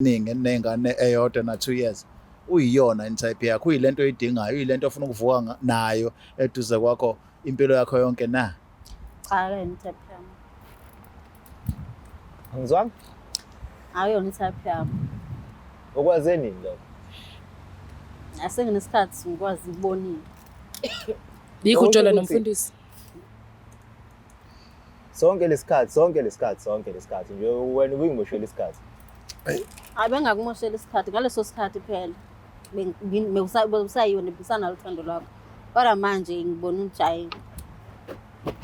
ningi nengane eyodwa na 2 years uyiyona intype yakho uyilento oyidingayo uyilento ofuna ukuvuka nayo eduze kwakho impilo yakho yonke na Cha ke type yami. Angizwanga? Ayona type yami. Okwazeni lokho? Asenginesikhathi ngikwazi ukubonile. Yikho utshola nomfundisi. Sonke lesikhathi nje wena ubingimoshela isikhathi. Abengakumoshela isikhathi ngaleso sikhathi phela. Usayona ibisana lothando lwakho. Kodwa manje ngibona ujayi.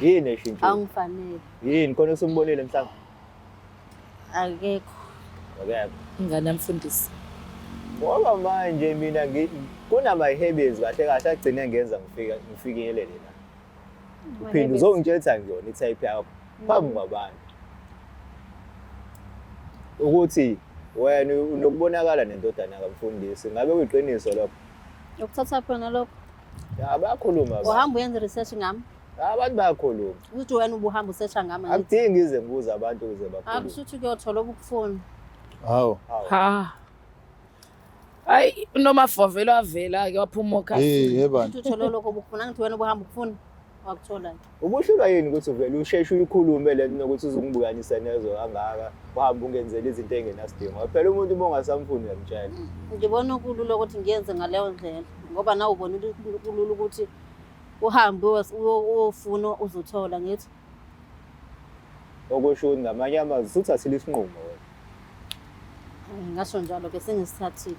Yini eshintshe? Angifanele. Yini khona usumbonile mhlawumbe? Akekho. Akekho. Ingane yamfundisi. Ngoba manje mina kunama habits kahle kahle agcine ngenza ngifikelele la. Uphinde uzongitshela ngiyona itype yakho phambi kwabantu. Ukuthi wena unokubonakala nendodana kaMfundisi ngabe uyiqiniso lokho? Ukuthatha phona lokho. Ya bayakhuluma abantu. Uhamba uyenza research ngami. Abantu bayakhuluma. Uthi wena ubuhamba usearcha ngami. Akudingi ize ngibuza abantu ukuze bakhulume. Akushuthi kuyothola obukufuna. hawo Ha. Hayi noma fovelo avela ke waphuma okhasi. yebani Uthola lokho obukufuna ngithi wena ubuhamba ukufuna wakuthola. Ubuhlulwa yini ukuthi uvele usheshe uyikhulume lento nokuthi uzokubukanisa nezo kangaka uhamba ungenzela izinto engenasidingo. Phela umuntu bongasamfuni uyamtshela. Ngibona kulula ukuthi ngiyenze ngaleyo ndlela ngoba nawe ubona kulula ukuthi uhambe uyofuna uzothola ngithi. Okusho ukuthi ngamanye amazwi uthathile isinqumo wena. Ngasho njalo ke sengisithathile.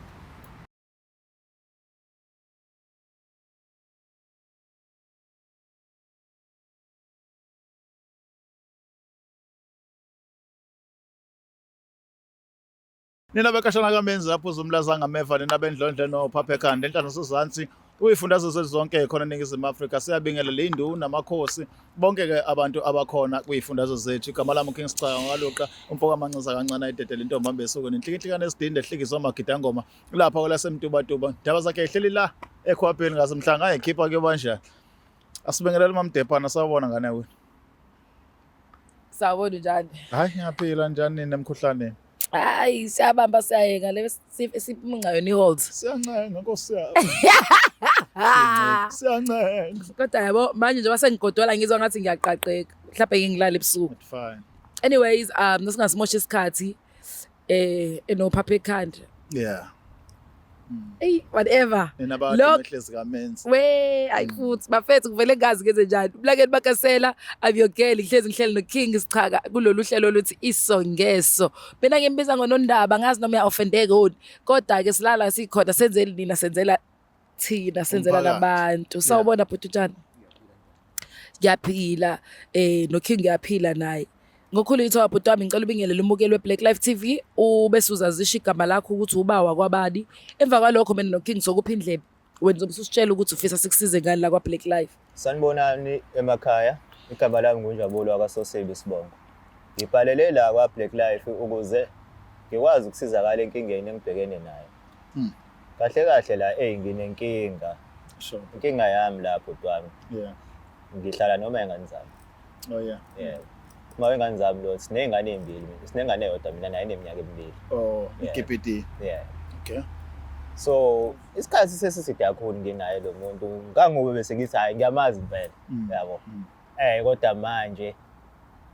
nina bekashana kamenzi lapho uzumlaza ngameva nina bendlondle nophapha ekhanda enhlalo sozansi uyifundazwe zezonke ekhona eNingizimu Afrika siyabingelela induna namakhosi bonke ke abantu abakhona kuyifundazwe zethu igama lami Kings Cha ngaloqa umfoka amancaza kancane ayidedela intombi ambesuko nenhlikihlikana esidinde ehlikizwa amagidangoma lapha kwelasemtubatuba ndaba zakhe ehleli la ekhwapheni ngasemhlanga ayikhipha ke banjani asibingelela uMamdepana sawubona ngane wena Sawubona njani? hayi ngiyaphila njani nemkhuhlaneni Hayi siyabamba siyayenga le siphuma yona ihold. siyancenga nkosi yami siyancenga Kodwa yabo manje nje basengigodola ngizwa ngathi ngiyaqaqeka. Mhlawumbe ngingilala ebusuku. fine Anyways, nasingasimosha isikhathi enophapha ekhanda. yeah Hey, whatever. nina abantu Look. mehlezi kamenzi We, ayifuthi bafethu kuvele ngazi kenze njani. Ublakeni bakasela abiyogeli ngihleli noKing Sichaka kulolu hlelo luthi isongeso. Mina ngimbiza ngonondaba ngazi noma uya-offendeka honi. Kodwa ke silala sikhona senzele nina senzela thina senzela labantu. Sawubona bhuti Tshani. Ngiyaphila noKing ngiyaphila naye. Ngokhulu ithiwa bhuti wami ngicela ubingelele umukeli weBlack Life TV ubese uzazisha igama lakho ukuthi ubawa kwabani. Emva kwalokho mina noKing sokuphindle wenza ususitshela ukuthi ufisa sikusize ngani la kwaBlack Life. Sanibonani emakhaya. Igama lami nguNjabulo akaSosebi Sibongo. Ngibhalele la kwaBlack Life ukuze ngikwazi ukusizakala enkingeni engibhekene nayo. Kahle kahle la nginenkinga. sure Inkinga yami lapho bhuti wami. yeah Ngihlala noma engane zami. oh yeah Yeah. Uma engane zami lo sinengane ezimbili mina. Sinengane eyodwa mina naye neminyaka emibili. oh Yeah. iGPD Yeah. okay So isikhathi sesiside kakhulu nginaye lo muntu. Ngangobe bese ngithi hayi ngiyamazi impela. Yabo. Kodwa manje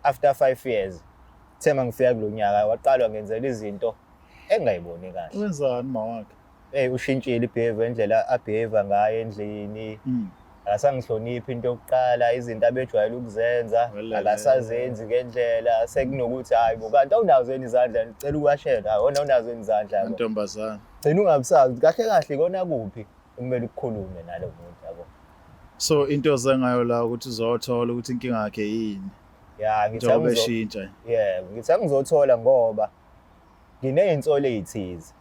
after 5 years thema ngifika kulonyaka waqalwa ngenzela izinto engayiboni kahle. wenzani mawakhe Ushintshile ibehavior indlela abehave ngayo endlini. Akasangihloniphi into yokuqala izinto abejwayele ukuzenza akasazenzi ngendlela sekunokuthi hayi bo kanti awunazo izandla ngicela ukwashela wona unazo izandla ntombazana gcina ungabusazi kahle kahle kona kuphi kumele ukukhulume nalo muntu yabo. so into zengayo la ukuthi uzothola ukuthi inkinga yakhe yini Yeah njengoba eshintsha ngithi ngizothola ngoba nginezinsolo ezithize.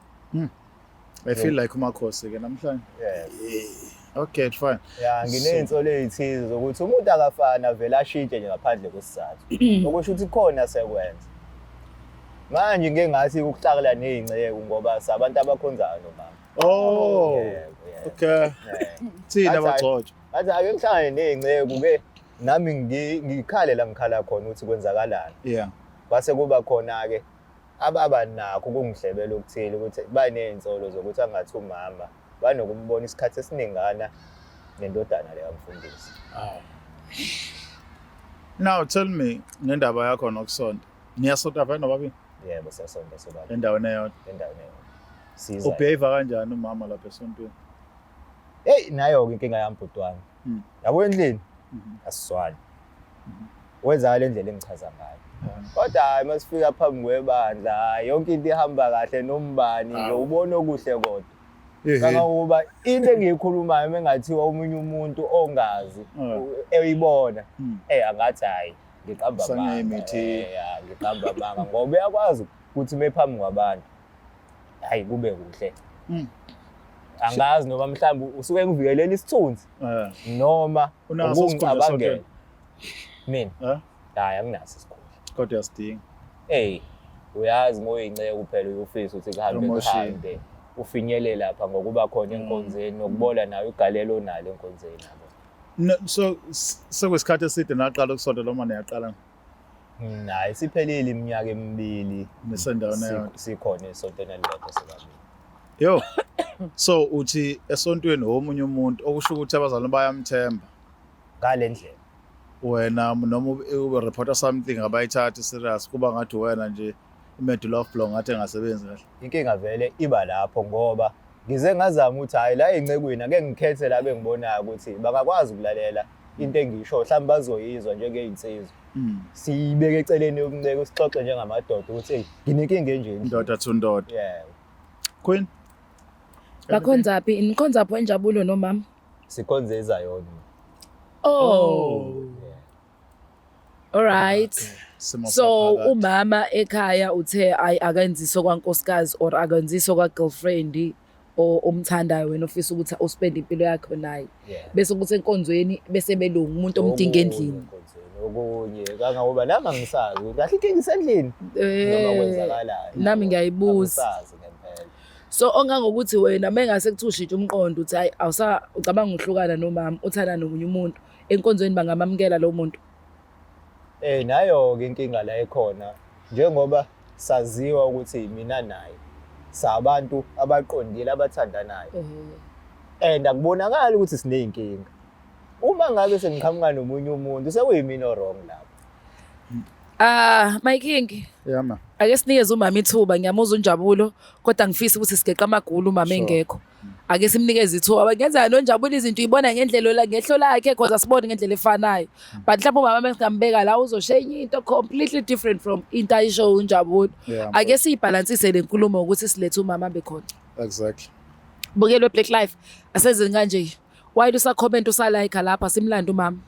I feel like umakhosi ke namhlanje okay fine Yeah nginezinsolo ezithize zokuthi umuntu akafana vele ashintshe nje ngaphandle kwesizathu okusho ukuthi khona sekwenza manje ngeke ngathi ukuhlakala nezingceke ngoba sabantu abakhonzayo nomama. Okay thina abagcotsho Bathi ake ngihlangane nezingceke ke nami ngikhale la ngikhala khona ukuthi kwenzakalani. yeah Base kuba khona ke ababa nakho ukungihlebela okuthile ukuthi baney'nsolo zokuthi angathi umama banokumbona isikhathi esiningana nendodana leya mfundisi. Now tell me ngendaba yakho nokusonta. Niyasonta vele nobabili Yebo siyasonda sobaba endaweni eyodwa. endaweni eyodwa. Siza. Ubehave kanjani umama lapha esontweni? Hey nayo-ke inkinga yami bhuti wami. Yabo endlini asizwani. Wenza le ndlela engichaza ngayo. Kodwa hayi masifika phambi kwebandla hayi yonke into ihamba kahle nombani nje ubona okuhle kodwa. Kangokuba into engiyikhulumayo mengathiwa omunye umuntu ongazi eyibona angathi hayi ngiqamba amanga. Ngiqamba amanga ngoba uyakwazi ukuthi mephambi kwabantu hayi kube kuhle. Angazi noma mhlawumbe usuke ngivikelela isithunzi noma ukungicabangela. Mina hayi anginaso isikhundla kodwa yasidinga. Uyazi ngoyinceke kuphela uyofisa ukuthi kuhambe ufinyelele lapha ngokuba khona enkonzweni nokubola nayo igalelo onalo enkonzweni yabo. So sekwesikhathi eside naqala ukusonta noma niyaqala? Hayi siphelile iminyaka emibili Nisendaweni eyodwa. Sikhona esontweni elilodwa sobabili. Yo. So uthi esontweni omunye umuntu okusho ukuthi abazali bayamthemba ngale ndlela. Wena noma ube reporter something abayithatha serious kuba ngathi wena nje i-medulla of blow ngathi engasebenzi kahle. Inkinga vele iba lapho ngoba ngize ngazama ukuthi hayi la encekweni ake ngikhethe la bengibonayo ukuthi bangakwazi ukulalela into engisho mhlawumbe bazoyizwa njengey'nsizwa. Siyibeke eceleni yokunceka sixoxe njengamadoda ukuthi nginenkinga enje indoda to indoda. Yeah. Queen Bakhonzaphi nikhonzaphi wenjabulo nomama? Sikhonze eZayoni. All right. So umama ekhaya uthe akenziso kwankosikazi or akenziso kwa girlfriend omthandayo wena ofisa ukuthi uspend impilo yakho naye. Bese kuthi enkonzweni bese belungu umuntu omdinga endlini. Okunye kangoba nami ngisazi ukuthi kahle inkinga isendlini noma kwenzakalayo. Nami ngiyayibuza. Ngisazi ngempela. So ongangokuthi wena mengase kuthushintsha umqondo uthi hayi ucabanga ukuhlukana nomama uthanda nomunye umuntu enkonzweni bangamamukela lo muntu. Nayo-ke inkinga la ekhona njengoba saziwa ukuthi mina naye sabantu abaqondile abathandanayo. And akubonakala ukuthi siney'nkinga. Uma ngabe sengiqhamuka nomunye umuntu sekuyimina wrong lapho. My king. Yeah ma. Ake sinikeze umama ithuba ngiyamuzwa uNjabulo kodwa ngifisa ukuthi sigeqa amagulu umama engekho. Ake simnikeze ithuba ngenza noNjabulo izinto uyibona ngendlela la ngehlo lakhe because asibone ngendlela efanayo. But mhlawumbe umama mengambeka la uzoshenye into completely different from into ayisho uNjabulo. Ake siyibalansise lenkulumo ukuthi silethe umama bekhona. Exactly. Bukelwe Black Life aseze kanje. Why usa comment usa like lapha simlanda umama.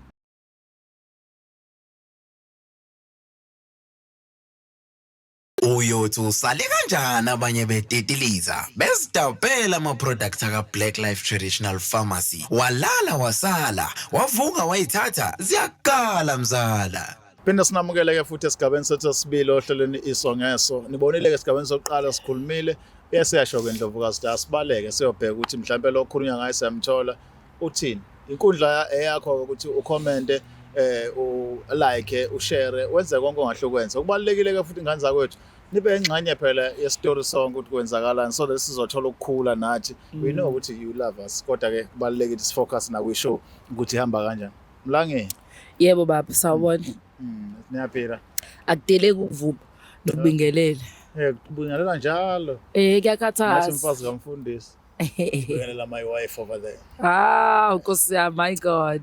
Uyothi usale kanjani abanye betetiliza besidabela ama-products aka-Black Life Traditional Pharmacy walala wasala wavuka wayithatha ziyakala mzala. Phinde sinamukele-ke futhi esigabeni sethu sesibili ohlelweni isongeso. Nibonile-ke esigabeni sokuqala sikhulumile esiyasho-ke Ndlovukazi asibaleke siyobheka ukuthi mhlawumbe lo khulunywa ngayo siyamthola uthini. Inkundla eyakho ukuthi ucommente like ushare wenze konke ongahlukwenza. Kubalulekile-ke futhi ingane zakwethu nibe engxenye phela ye-story song ukuthi kwenzakalani so that sizothola ukukhula nathi. We know ukuthi you love us kodwa ke kubalulekile ukuthi sifocus na kwi-show ukuthi ihamba kanjani. Mlangeni. Yebo baba sawubona. Niyaphila. Akudeleki ukuvuma nokubingelela. Kubingelela njalo. Kuyakhathaza. Nathi mfazi kamfundisi. Kubingelela my wife over there. Nkosi yami, my God.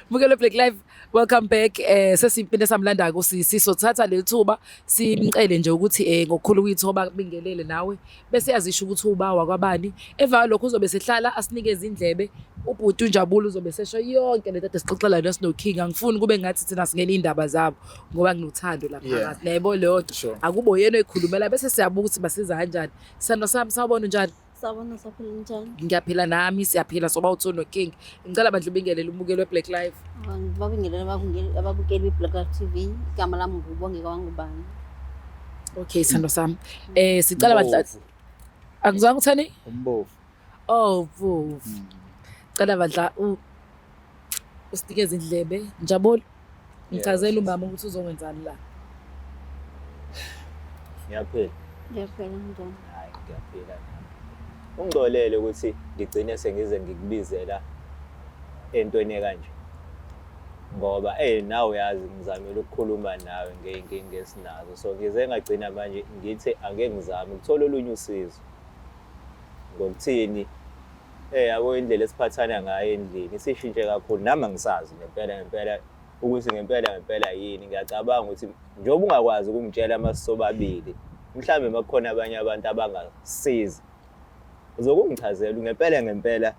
Bukele Black Life, welcome back. Sesiphinde samlanda ku sisothatha le thuba simcele nje ukuthi ngokukhulu ukuyithoba kubingelele nawe bese yazisho ukuthi ubawa kwabani. Eva lokho uzobe sehlala asinikeze indlebe. Ubhuti uNjabulo uzobe sesho yonke lento esixoxela noSnow King. Angifuni kube ngathi thina singena indaba zabo ngoba nginothando lapha phakathi. Nayebo leyo akubo yena ekhulumela bese siyabuka ukuthi basiza kanjani. Sano sami sawubona njani? Sawubona saphila njani? Ngiyaphila nami siyaphila soba uThono King. Ngicela bandle ubingelele umukelo weBlack Life. Babingelela ababukeli beBlack Life TV. Igama lami ngubongeka wangubani. Okay sano sami. Sicela bandla. Angizwanga uthani? Umbovu. Oh mbovu. Cela bandla usinikeze indlebe Njabulo. Ngichazela umama ukuthi uzongenzani la. Ngiyaphila. Ngiyaphela njani? Hayi ngiyaphila. Ungixolele ukuthi ngigcine sengize ngikubizela entweni ekanje. Ngoba nawe uyazi ngizamile ukukhuluma nawe ngeyinkinga esinazo. So ngize ngagcina manje ngithi ake ngizame ukuthola olunye usizo. Ngokuthini yabo indlela esiphathana ngayo endlini isishintshe kakhulu nami ngisazi ngempela ukuthi ngempela yini ngiyacabanga ukuthi njengoba ungakwazi ukungitshela amasobabili mhlambe makukhona abanye abantu abangasizi uzokungichazela ngempela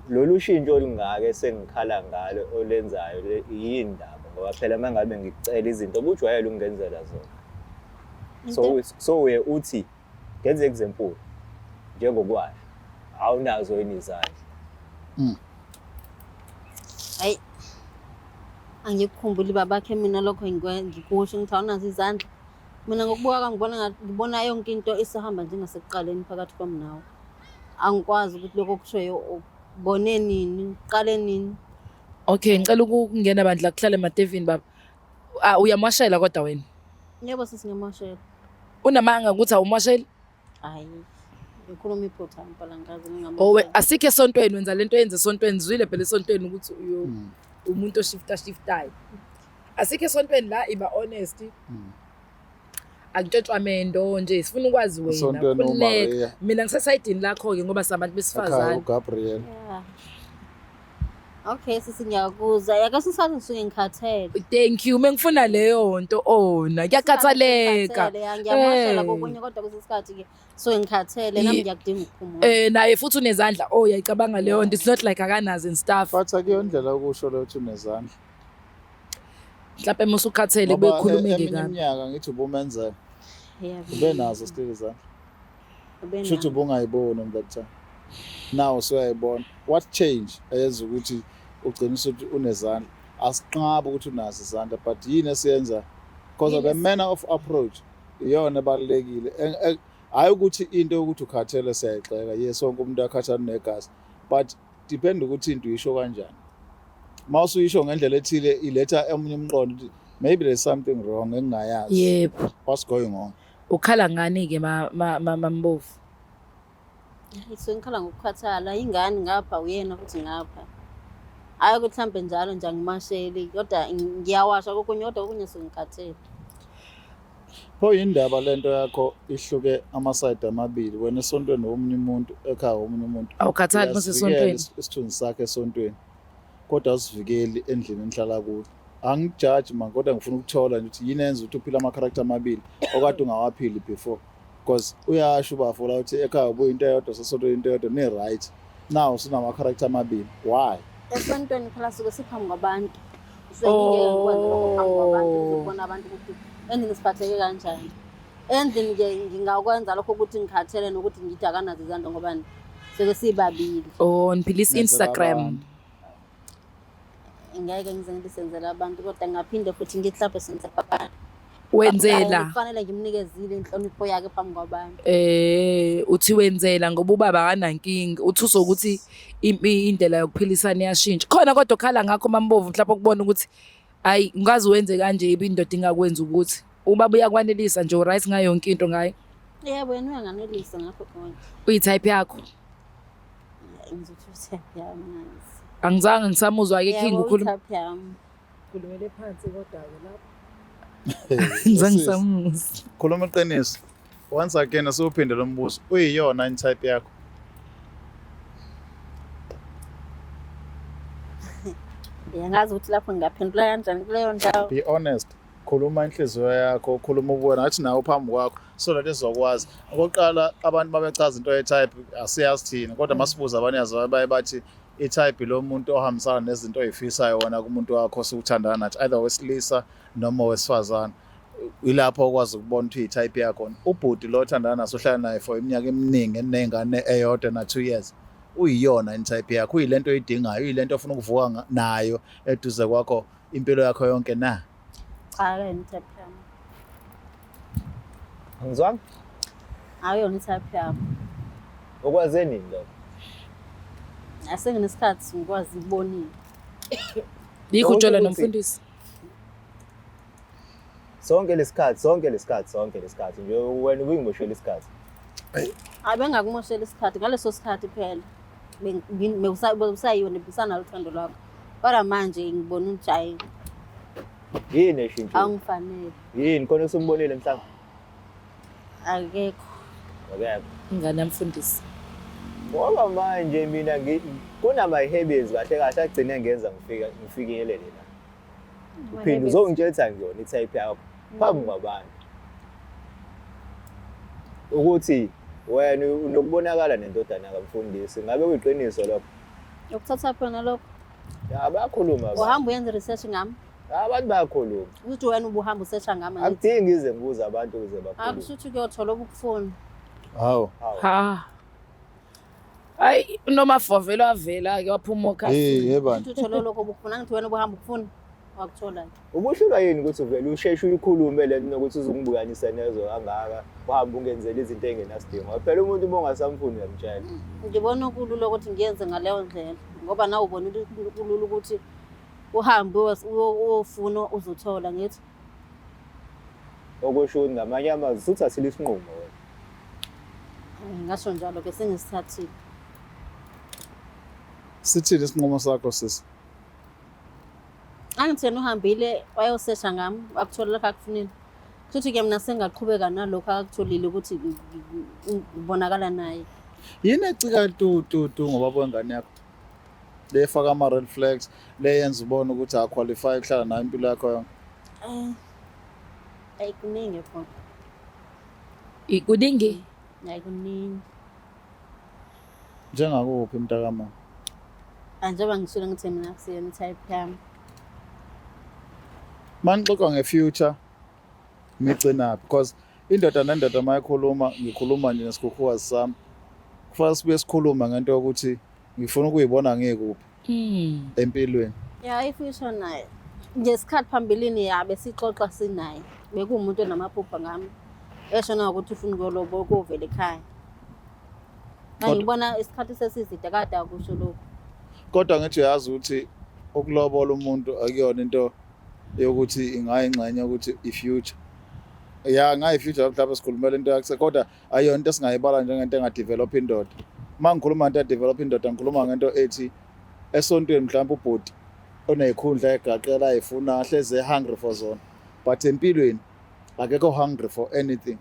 lolu shintsho olungaka sengikhala ngalo olenzayo yini ndaba ngoba phela mangabe ngikucela izinto ubujwayele ukungenzela zona so uthi ngenze example njengokwazi awunazo yini izandla Hayi angikukhumbuli babakhe mina lokho ngikusho ngithi awunazo izandla mina ngokubuka ngibona yonke into isahamba njengasekuqaleni phakathi kwami nawe angikwazi ukuthi lokho kushoyo ubone nini uqale nini. Okay ngicela ukungena bandla kuhlale eMadevini baba uyamashela kodwa wena Yebo sisingimoshela unamanga ukuthi awumasheli hayi ngikhuluma iphutha impela ngazi owe asikho esontweni wenza lento yenze esontweni zwile phela esontweni ukuthi umuntu oshiftayo asikho esontweni la iba honest akutshotshwa amendo nje sifuna ukwazi wena khululeka mina ngisesayidini lakho ke ngoba sabantu besifazane uGabriel Okay sisi ngiyakuza yake sisathi ngisuke ngikhathele. Thank you mengifuna leyo nto ona ngiyakhathaleka ngiyamashela kokunye kodwa kusesikhathi ke so ngikhathele nami ngiyakudinga ukuphumula. Naye futhi unezandla uyayicabanga leyo nto it's not like akanazo and stuff But akuyo indlela ukusho lo uthi unezandla mhlawumbe musukhathele bekhulumeke kabi iminyaka ngithi ubumenzela Yebo ube nazo still izandla shuthi ubungayiboni that time now usuyayibona what change eyenza ukuthi ugcina usuthi unezandla asiqhaba ukuthi unazo izandla but yini esiyenza because of the manner of approach iyona ebalekile hayi ukuthi into yokuthi ukhathele siyayixeka yes sonke umuntu akhathana negazi but depend ukuthi into uyisho kanjani mawusu uyisho ngendlela ethile iletha emunye umqondo maybe there's something wrong engingayazi yebo what's going on ukhala ngani ke mambofu so ngikhala ngokukhathala ingane ngapha uyena futhi ngapha hayi ukuthi mhlambe njalo nje ngimasheli kodwa ngiyawasha kokunye kodwa okunye sengikhathele pho indaba lento yakho ihluke amaside amabili wena esontweni womunye umuntu ekhaya womunye umuntu awukhathali mase esontweni isithunzi sakhe esontweni kodwa usivikeli endlini enhlala kuyo angijudge man kodwa ngifuna ukuthola nje ukuthi yini enza ukuthi uphila ama character amabili okade ungawaphili before because uyasho bafula ukuthi ekhaya ubuye into eyodwa sesontweni into eyodwa ne right now sinama character amabili why esontweni phela suke siphambi kwabantu sengike ngikwenza lokho phambi kwabantu ukubona abantu ukuthi endini siphatheke kanjani endini ke ngingakwenza lokho ukuthi ngikhathele nokuthi ngithi akanazo izandla ngoba sike sibabili niphilisa Instagram ngeke ngize ngisenzela abantu kodwa ngaphinde futhi ngihlaphe senze abantu wenzela kufanele ngimnikezile inhlonipho yakhe phambi kwabantu uthi wenzela ngoba ubaba akanankingi uthuso ukuthi indlela yokuphilisana iyashintsha khona kodwa khala ngakho mambovu mhlawumbe ukubona ukuthi hayi ungazi wenze kanje indoda ingakwenza ukuthi ubaba uyakwanelisa nje right ngayo yonke into ngayo yebo yena uyanganelisa ngakho konke uyitype yakho ngizothi type yami angizange ngisamuzwa ke king ukhuluma type yami khulumele phansi kodwa ke lapho ngizange ngisamuzwa khuluma iqiniso once again asiuphinde lo mbuzo uyiyona in type yakho yangazi ukuthi lapho ngingaphendula kanjani kuleyo ndawo be honest khuluma inhliziyo yakho ukhuluma ubona ngathi nawe phambi kwakho so that ezokwazi okokuqala abantu babechaza into ye-type asiyazi thina kodwa masibuza abaninyazi baye bathi i-type lo muntu ohambisana nezinto oyifisayo wona kumuntu wakho osuthandana nathi either wesilisa noma wesifazane ilapho okwazi ukubona ukuthi i-type yakho ubhuti lo othandana naso uhlala naye for iminyaka eminingi enengane eyodwa na 2 years uyiyona in-type yakho uyilento oyidingayo uyilento ofuna ukuvuka nayo eduze kwakho impilo yakho yonke na cha type yami Angizwanga ayona type yami okwazeni lokho asenginesikhathi ngikwazi ukubonile yikho utshola nomfundisi sonke lesikhathi nje wena ubingimoshela isikhathi. Abengakumoshela isikhathi ngaleso sikhathi phela bekusayiyo nebisana luthando lwakho kodwa manje ngibona ujayi Yini eshintshe? angifanele Yini khona usumbonile mhlawumbe? akekho Akekho. ingane yamfundisi. Ngoba manje mina kunama-habits kahle kahle agcine ngenza ngifikelele la. Uphinde uzongitshela ngiyona i-type yakho phambi kwabantu. Ukuthi wena unokubonakala nendodana kamfundisi ngabe kuyiqiniso lokho. ukuthatha phona lokho Ya bayakhuluma abantu. uhamba uyenza research ngami Abantu bayakhuluma. ukuthi wena ubuhamba usearcha ngami ngithi Akudingi ize ngibuze abantu ukuze bakhulume. akushuthi kuyothola obukufuna Hawu. Ha. Hayi noma fovelo avela ke waphuma okhasi. Yebani. ukuthi uthole lokho obukufuna ngithi wena ubuhamba ukufuna wakuthola Ubuhlulwa yini ukuthi uvele usheshe uyikhulume lento nokuthi uzungibukanisa nezo kangaka uhamba ungenzela izinto engenasidingo. Phela umuntu uma ungasamfuni uyamtshela. ngibona ukulula ukuthi ngiyenze ngaleyo ndlela ngoba nawe ubona ukulula ukuthi uhambe uyofuna uzothola ngithi Okusho ukuthi ngamanye amazwi suthathile isinqumo wena. ngasho njalo ke sengisithathile Sithini isinqumo sakho sisi? angithena uhambile wayosesha ngami akuthola lokho akufunile futhi ke mina sengaqhubeka nalokho akutholile ukuthi ngibonakala naye Yini ecika tu ngoba kwengane yakho? Lefaka ama red flags, leyenza ubone ukuthi aqualify ukuhlala nayo impilo yakho yonke. ayikuningi phela Ikuningi. ayikuningi Njengakuphi mntakama? anjengoba ngishilo ngithi mina kusiyona type yami Manixoxa ngefuture ngigcina because indoda nendoda mayikhuluma ngikhuluma nje nesikhukhukazi sami. Kufanele sibuye sikhuluma ngento yokuthi ngifuna ukuyibona ngekuphi empilweni. ya ifuture naye ngesikhathi phambilini yabe sixoxa sinaye bekuwumuntu onamaphupha ngami eshona ukuthi ufuna ukuyolobola ukuvela ekhaya ngibona isikhathi sesizide kade akusho lokho Kodwa ngithi uyazi ukuthi ukulobola umuntu akuyona into yokuthi ingayingxenye ukuthi ifuture. Ya ngayifuture lapho sikhulumela into yakhe kodwa ayona into esingayibala njengento engadevelop indoda. Mangikhuluma ngento edevelop indoda ngikhuluma ngento ethi esontweni mhlawumbe ubhodi oneyikhundla egaqela ayifuna hleze hungry for zona but empilweni akekho hungry for anything.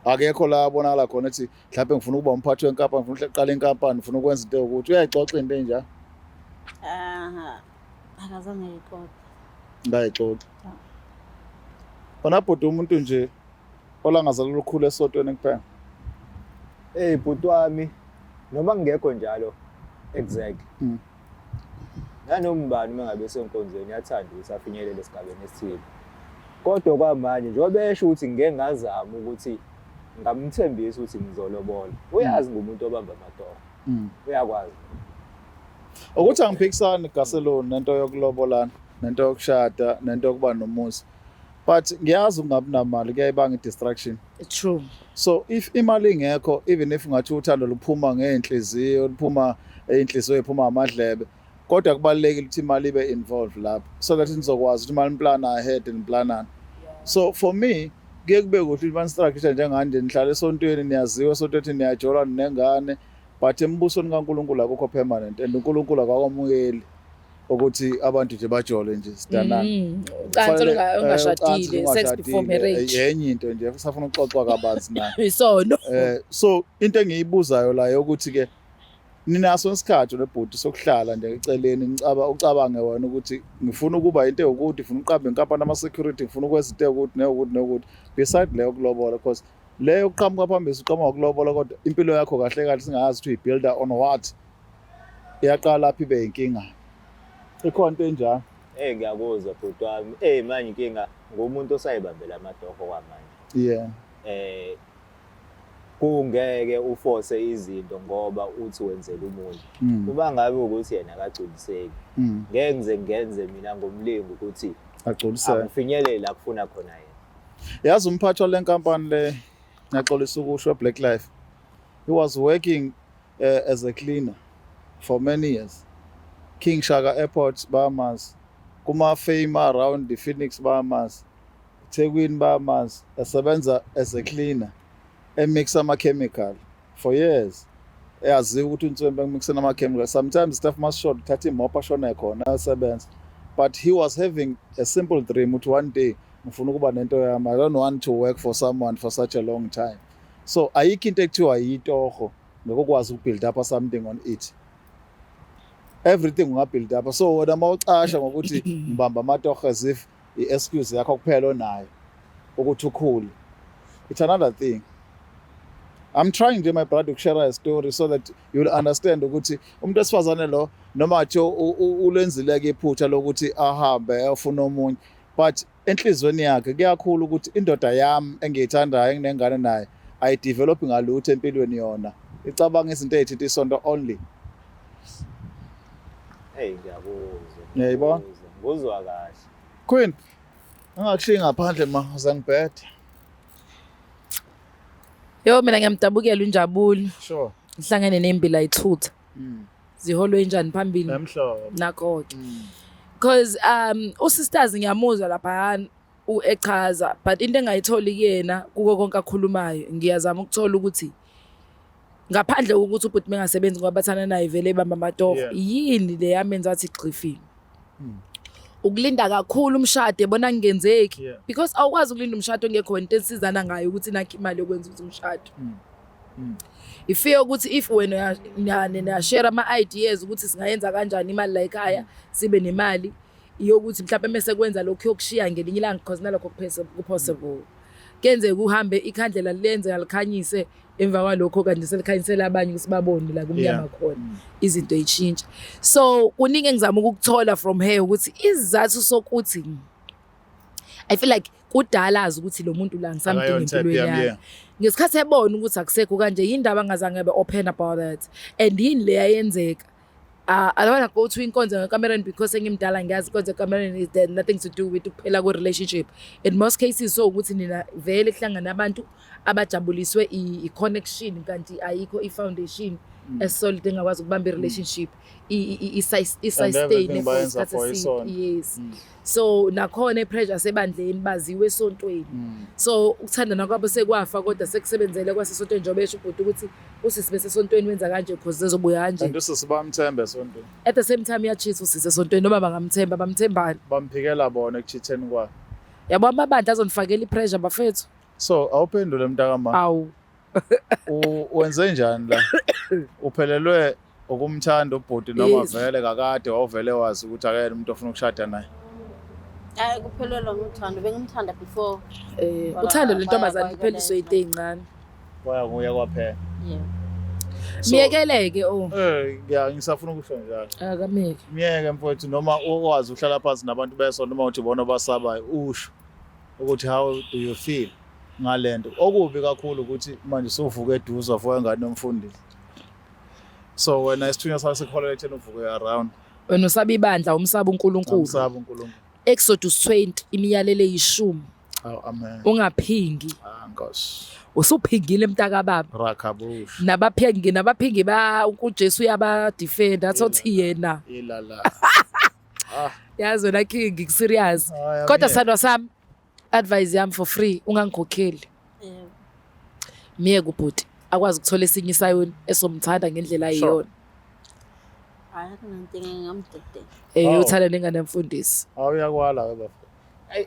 Akekho la abonakala khona ukuthi mhlawumbe ngifuna ukuba umphathi wenkampani ngifuna uqala inkampani ngifuna ukwenza into ukuthi uyayixoxa into enjalo. akazange yiqoqa Ngayixoxa. Bona bhuti umuntu nje olangazalwa ukukhula esontweni kuphela. Bhuti wami noma ngekho njalo exactly. Nanoma ubani mangabe senkonzweni yathanda ukuthi afinyelele esigabeni esithile. Kodwa kwamanje njengoba esho ukuthi ngeke ngazama ukuthi ngamthembisa ukuthi ngizolobola. Uyazi ngumuntu obamba amatoho. Uyakwazi. Ukuthi angiphikisani gaseloni nento yokulobolana, nento yokushada, nento yokuba nomuzi. But ngiyazi ungabi namali kuyayibanga i-distraction. True. So if imali ingekho even if ngathi uthando luphuma ngeenhliziyo, luphuma inhliziyo iphuma amadlebe, kodwa kubalekile ukuthi imali ibe involved lapho. So that nizokwazi ukuthi imali plan ahead and plan. So for me kuye kube kuhle ukuthi structure njenganje nihlala esontweni niyaziwe esontweni niyajola nengane but embusweni kaNkulunkulu akukho permanent and uNkulunkulu akakwamukeli ukuthi abantu nje bajole nje sidanana. Ucansi ungashadile sex before marriage. Yenye into nje safuna ukuxoxa kabanzi nayo. Isono. So into engiyibuzayo la ukuthi ke ninaso isikhathi nebhuti sokuhlala nje eceleni ucabange wena ukuthi ngifuna ukuba into ukuthi ngifuna uqambe inkampani ama security ngifuna ukwenza into ukuthi neyokuthi beside leyo kulobola because leyo uqhamuka phambili uqhamuka ukulobola kodwa impilo yakho kahle kahle singayazi ukuthi uyibuilder on what iyaqala lapha ibe inkinga ikhona into enjalo. Ngiyakuzwa bhuti wami. Manje inkinga ngumuntu osayibambela amatoho kwamanje. Yeah. Kungeke uforce izinto ngoba uthi wenzela umuntu. Uma ngabe ukuthi yena akagculiseki. Ngeke ngize ngenze mina ngomlingo ukuthi agculiseke. Angifinyelele la kufuna khona yena. Yazi umphathi wale nkampani le ngiyaxolisa ukusho Black Life. He was working as a cleaner for many years. King Shaka Airport, Bahamas. kuma-fame around the-Phoenix bayamazi, eThekwini bayamazi, esebenza as a cleaner, emixa ama-chemical for years. Eyaziwa ukuthi uNtswembe emixeni ama-chemical. Sometimes stuff must short, uthatha imopa ashone khona ayosebenza. But he was having a simple dream ukuthi one day ngifuna ukuba nento yami. I don't want to work for someone for such a long time. So ayikho into ekuthiwa yitoho ngokwazi ukubuild up something on it. Everything ungabuild up. So wena mawucasha ngokuthi ngibamba amatoho as if i-excuse yakho kuphela onayo ukuthi ukhule. It's another thing. I'm trying to my brother to share a story so that you'll understand ukuthi umuntu esifazane lo noma athi ulenzile ke iphutha lokuthi ahambe afuna omunye, but enhlizweni yakhe kuyakhulu ukuthi indoda yami engiyithandayo enginengane naye ayidevelop ngalutho empilweni yona, icabanga izinto ezithinta isonto only. Hey ngiyabuzwa. Ngiyayibona. Nguzwa kahle. Queen, angakushiyi ngaphandle ma uzangibheda. Yo mina ngiyamdabukela uNjabulo. Sure. Ngihlangene nembila ithutha. Ziholwe njani phambili Emhlobo. nakho ke. Because usisters ngiyamuzwa lapha echaza, but into engayitholi kuyena kuko konke akhulumayo ngiyazama ukuthola ukuthi ngaphandle ukuthi ubhuti mengasebenzi ngoba bathana naye vele ebamba amatoho, yini le yamenza wathi gxifini. Ukulinda kakhulu umshado ebona ngenzeki, because awukwazi ukulinda umshado ongekho into esizana ngayo ukuthi nakho imali yokwenza ukuthi umshado. Ifike ukuthi if wena na share ama ideas ukuthi singayenza kanjani imali la ekhaya sibe nemali yokuthi mhlawumbe mase kwenza lokho yokushiya ngelinye ilanga because nalokho possible. Kenze kuhambe ikhandlela lenze alikhanyise emva kwalokho kanje selikhanyisela abanye ukuthi babone la kumnyama khona izinto ezichintsha. So kuningi engizama ukukuthola from her ukuthi izizathu sokuthi I feel like kudala azi ukuthi lo muntu la ngisamdinga empilweni yakhe. Ngesikhathi ebona ukuthi akusekho kanje yindaba angazange be open about that, and yini le yayenzeka. I don't want to go to inkonzo kaCameron because engimdala ngiyazi inkonzo kaCameron is there nothing to do with ukuphela kwe relationship. In most cases so ukuthi nina vele kuhlangana abantu abajabuliswe i-connection kanti ayikho i-foundation esolid engakwazi ukubamba i-relationship i-sustain yes. So nakhona ipressure sebandleni baziwe esontweni. So ukuthandana kwabo sekwafa kodwa sekusebenzele kwasesontweni njengoba esho ubhuti ukuthi usisi bese esontweni wenza kanje because zezobuya kanje. And usisi bamthembe esontweni. At the same time yachitha usisi esontweni noma bangamthemba bamthembani. Bamphikela bona ekuchitheni kwabo. Yabo amabandla azonifakela ipressure bafethu. So awuphendule mntakama. Awu. Wenze njani la? Uphelelwe ukumthanda ubhuti noma vele kakade wawuvele wazi ukuthi akayena umuntu ofuna ukushada naye? Hayi kuphelelwa ngothando, bengimthanda before. Uthando lentombazane lipheliswe into ezincane. Waya nguye kwaphela. Yeah. Miyekeleke ngisafuna ukusho njalo. Akameke. Miyeke mfowethu noma ukwazi uhlala phansi nabantu beso noma uthi bona basabayo usho ukuthi how do you feel ngalento. Okubi kakhulu ukuthi manje sovuka eduze avuka ngani nomfundisi. So wena isithunywa sakho sikholele ethena uvuke around. Wena usaba ibandla umsaba uNkulunkulu. Usaba uNkulunkulu. Exodus 20 imiyalelo eyishumi. Amen. Ungaphingi. Nkosi. Usuphingile mntaka baba. Rakhabush. Nabaphingi uJesu uyabadefend athothi yena. Ilala. Yazi wena king serious. Kodwa sandwa sami advice yami for free ungangikhokheli. Miye kubhuti akwazi ukuthola esinye isayoni esomthanda ngendlela ayiyona. Hayi nantinga ngamdede. Uthanda nenganemfundisi. Awuyakwala ke bafo. Hey.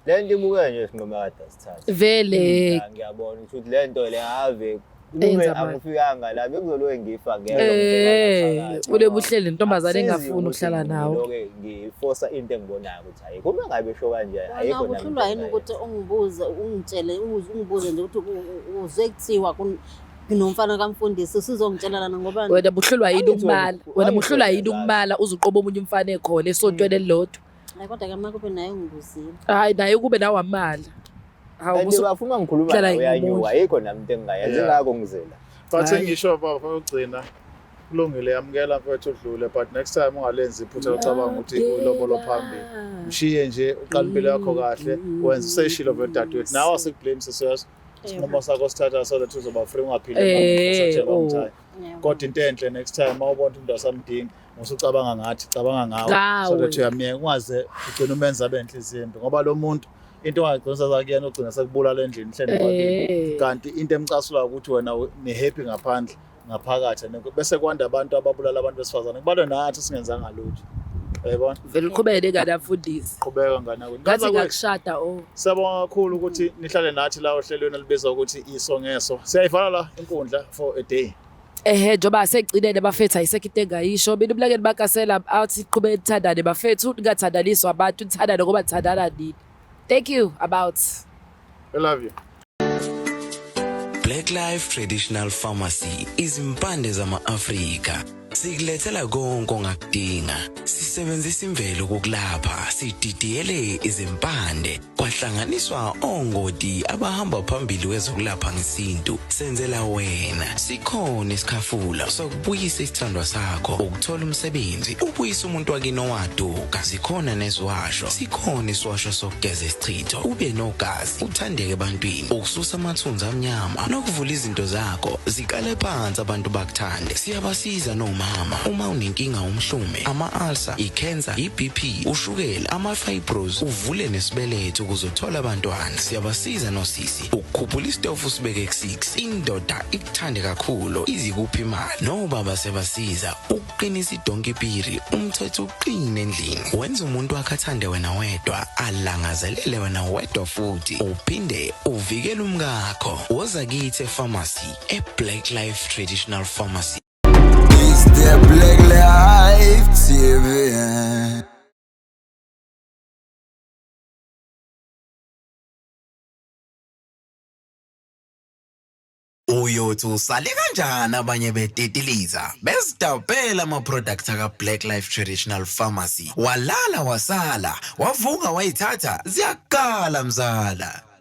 Lento imuke nje sinqoma kade sithatha. Vele ngiyabona ukuthi lento le ave kube angifikanga la bekuzolowe ngifa ngeke. Ule buhlele intombazane engafuni ukuhlala nawo. Lokho ngiforsa into engibonayo ukuthi hayi kuma ngabe sho kanje ayikho nami. Uhlulwa yini ukuthi ungibuze ungitshele ungibuze nje ukuthi uze kuthiwa kunomfana kaMfundisi sizongitshela lana ngoba wena buhlulwa yini ukubala. Wena buhlulwa yini ukubala uzuqoba omunye umfana ekhona esontweni elilodwa. Hayi kodwa ke manje kube naye ngibuzile. Hayi naye kube nawe amala. Hawu bafuna ngikhuluma nawe uyanyuka ayikho nami into engayenza ngako ngizela. But ngisho baba ugcina kulungile yamukela mfethu udlule but next time ungalenzi iphutha ucabanga ukuthi ulobolo phambili. Mshiye nje uqala impilo yakho kahle wenza useshilo vele dadewethu nawe asikublame sisiyazi. Noma sakho sithatha so that uzoba free ungaphile for such a long time. Kodwa into enhle next time awubona umuntu asamdinga usucabanga ngathi cabanga ngawe Ngawe. so that uyamyeka ungaze ugcine umenza abe inhliziyo embi ngoba lo muntu into ongagcina zakuyena ugcina sekubulala endlini hleli kwakini kanti into emcasulayo ukuthi wena ne-happy ngaphandle ngaphakathi bese kwanda abantu ababulala abantu besifazane kubalwe nathi singenzanga lutho yayibona vele uqhubeke kanti afundisi qhubeka nganako ngathi ngakushada siyabonga kakhulu ukuthi nihlale nathi la ohlelweni elibizwa ukuthi isongeso siyayivala la inkundla for a day njoba segcinene bafethu ayisekho into engayisho mina uBlakeni bakasela athi qhubeke nithandane bafethu ningathandaniswa abantu nithandane ngoba nithandana nini. Thank you about. I love you. Black Life Traditional Pharmacy izimpande zama-Afrika. Sikulethela konke ongakudinga. Sisebenzisa imvelo kokulapha, sididiyele izimpande, kwahlanganiswa ongoti abahamba phambili kwezokulapha ngesintu. Senzela wena. Sikhona isikhafula sokubuyisa isithandwa sakho, ukuthola umsebenzi, ubuyisa umuntu wakini owaduka. Sikhona neziwasho. Sikhona isiwasho sokugeza isichitho, ube nogazi, uthandeke ebantwini, ukususa amathunzi amnyama, nokuvula izinto zakho zikale phansi abantu bakuthande. Siyabasiza noma uma unenkinga umhlume, ama-ulcer, i-cancer, i-BP, ushukela, ama-fibros, uvule nesibeletho ukuzothola abantwana. Siyabasiza nosisi ukukhuphula isitofu sibeke ku-6, indoda ikuthande kakhulu izikuphi imali. Nobaba sebasiza ukuqinisa idonkipiri, umthetho uqine endlini. Wenza umuntu wakhe athande wena wedwa, alangazelele wena wedwa futhi, uphinde uvikele umkakho. Woza kithi epharmacy, eBlack Life Traditional Pharmacy. It's the Black Life TV. Uyothi usale kanjani abanye betetiliza bezidabela ama-products aka-Black Life Traditional Pharmacy walala wasala wavuka wayithatha ziyakala mzala.